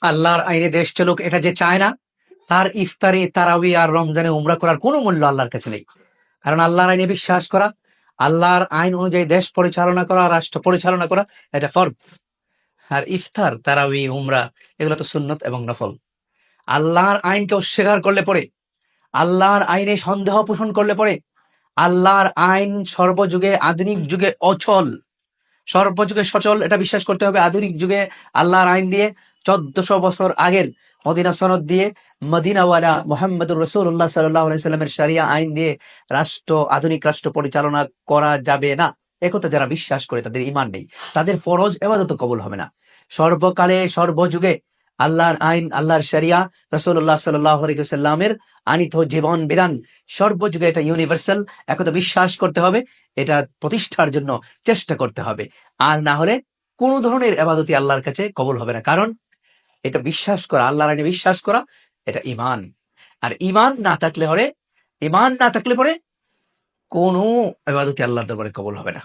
আল্লাহর আইনে দেশ চলুক এটা যে চায় না, তার ইফতারি, তারাবি আর রমজানে উমরা করার কোনো মূল্য আল্লাহর কাছে নেই। কারণ আল্লাহর আইনে বিশ্বাস করা, আল্লাহর আইন অনুযায়ী দেশ পরিচালনা করা, রাষ্ট্র পরিচালনা করা, এটা ফরজ। আর ইফতার, তারাবি, উমরা এগুলো তো সুন্নত এবং নফল। আল্লাহর আইনকে অস্বীকার করলে পরে, আল্লাহর আইনে সন্দেহ পোষণ করলে পরে, আল্লাহর আইন সর্বযুগে আধুনিক যুগে অচল, সর্বযুগে সচল এটা বিশ্বাস করতে হবে। আধুনিক যুগে আল্লাহর আইন দিয়ে 1400 বছর আগের মদিনা সনদ দিয়ে মদিনাওয়ালা মুহাম্মদুর রাসূলুল্লাহ সাল্লাল্লাহু আলাইহি সাল্লামের শরিয়া আইন দিয়ে আধুনিক রাষ্ট্র পরিচালনা করা যাবে না, একথা যারা বিশ্বাস করে তাদের ঈমান নেই, তাদের ফরজ ইবাদত কবুল হবে না। সর্বকালে সর্বযুগে আল্লাহর আইন, আল্লাহর শরিয়া, রাসূলুল্লাহ সাল্লাল্লাহু আলাইহি সাল্লামের আনিত জীবন বিধান সর্বযুগে এটা ইউনিভার্সাল, একথা বিশ্বাস করতে হবে। এটা প্রতিষ্ঠার জন্য চেষ্টা করতে হবে। আর না হলে কোনো ধরনের ইবাদতই আল্লাহর কাছে কবুল হবে না। কারণ এটা বিশ্বাস করা, আল্লাহর আইনে বিশ্বাস করা, এটা ঈমান। আর ঈমান না থাকলে পরে কোনো ইবাদতই আল্লাহর দরবারে কবুল হবে না।